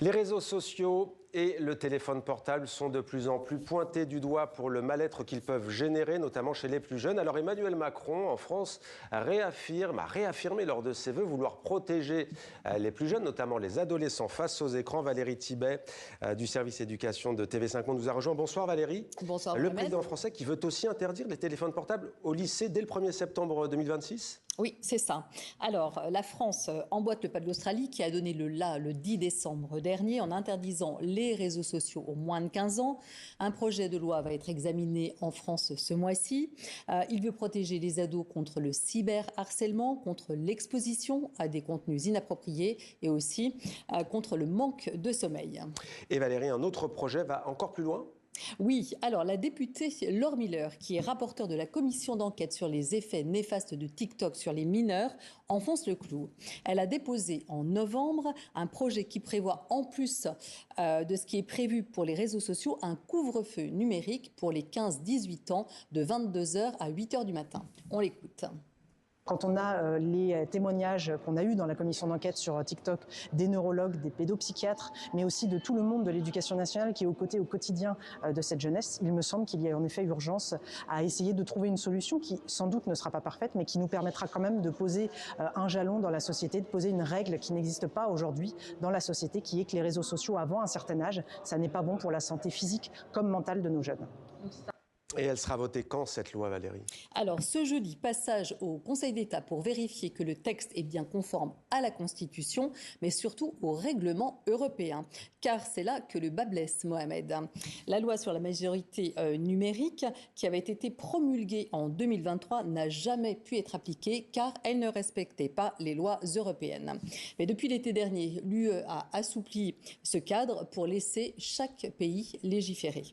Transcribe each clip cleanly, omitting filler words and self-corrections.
Les réseaux sociaux et le téléphone portable sont de plus en plus pointés du doigt pour le mal-être qu'ils peuvent générer, notamment chez les plus jeunes. Alors Emmanuel Macron, en France, a réaffirmé lors de ses vœux vouloir protéger les plus jeunes, notamment les adolescents, face aux écrans. Valérie Thibet, du service éducation de TV5 Monde, nous a rejoint. Bonsoir Valérie. Bonsoir Le Mohamed. président français qui veut aussi interdire les téléphones portables au lycée dès le 1er septembre 2026 ? Oui, c'est ça. Alors, la France emboîte le pas de l'Australie qui a donné le la le 10 décembre dernier en interdisant les réseaux sociaux aux moins de 15 ans. Un projet de loi va être examiné en France ce mois-ci. Il veut protéger les ados contre le cyberharcèlement, contre l'exposition à des contenus inappropriés et aussi contre le manque de sommeil. Et Valérie, un autre projet va encore plus loin ? Oui, alors la députée Laure Miller, qui est rapporteure de la commission d'enquête sur les effets néfastes de TikTok sur les mineurs, enfonce le clou. Elle a déposé en novembre un projet qui prévoit, en plus de ce qui est prévu pour les réseaux sociaux, un couvre-feu numérique pour les 15-18 ans de 22h à 8h du matin. On l'écoute. Quand on a les témoignages qu'on a eus dans la commission d'enquête sur TikTok des neurologues, des pédopsychiatres, mais aussi de tout le monde de l'éducation nationale qui est aux côtés au quotidien de cette jeunesse, il me semble qu'il y a en effet urgence à essayer de trouver une solution qui sans doute ne sera pas parfaite, mais qui nous permettra quand même de poser un jalon dans la société, de poser une règle qui n'existe pas aujourd'hui dans la société, qui est que les réseaux sociaux avant un certain âge, ça n'est pas bon pour la santé physique comme mentale de nos jeunes. Et elle sera votée quand, cette loi, Valérie ? Alors, ce jeudi, passage au Conseil d'État pour vérifier que le texte est bien conforme à la Constitution, mais surtout au règlement européen. Car c'est là que le bât blesse, Mohamed. La loi sur la majorité numérique, qui avait été promulguée en 2023, n'a jamais pu être appliquée car elle ne respectait pas les lois européennes. Mais depuis l'été dernier, l'UE a assoupli ce cadre pour laisser chaque pays légiférer.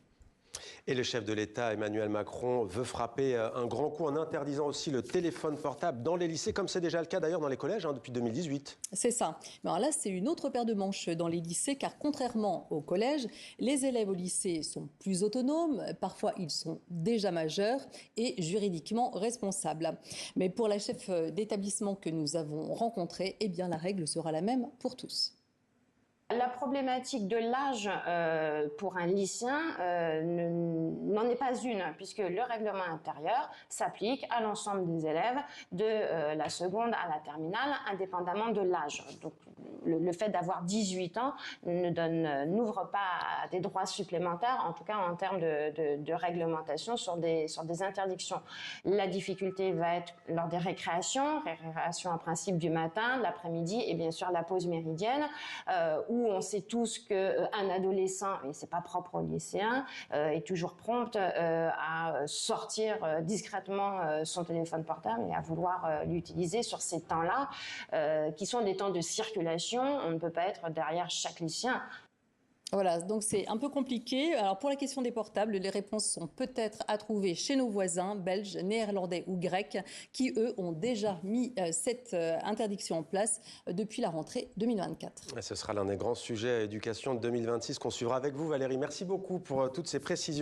Et le chef de l'État, Emmanuel Macron, veut frapper un grand coup en interdisant aussi le téléphone portable dans les lycées, comme c'est déjà le cas d'ailleurs dans les collèges depuis 2018. C'est ça. Mais alors là, c'est une autre paire de manches dans les lycées, car contrairement au collège, les élèves au lycée sont plus autonomes, parfois ils sont déjà majeurs et juridiquement responsables. Mais pour la chef d'établissement que nous avons rencontrée, eh bien la règle sera la même pour tous. La problématique de l'âge pour un lycéen n'en est pas une, puisque le règlement intérieur s'applique à l'ensemble des élèves de la seconde à la terminale, indépendamment de l'âge. Donc le fait d'avoir 18 ans n'ouvre pas des droits supplémentaires, en tout cas en termes de réglementation sur des interdictions. La difficulté va être lors des récréations en principe du matin, l'après-midi et bien sûr la pause méridienne, où on sait tous qu'un adolescent, et c'est pas propre aux lycéens, est toujours prompt à sortir discrètement son téléphone portable et à vouloir l'utiliser sur ces temps-là, qui sont des temps de circulation. On ne peut pas être derrière chaque lycéen. Voilà, donc c'est un peu compliqué. Alors pour la question des portables, les réponses sont peut-être à trouver chez nos voisins belges, néerlandais ou grecs, qui eux ont déjà mis cette interdiction en place depuis la rentrée 2024. Et ce sera l'un des grands sujets éducation 2026 qu'on suivra avec vous, Valérie. Merci beaucoup pour toutes ces précisions.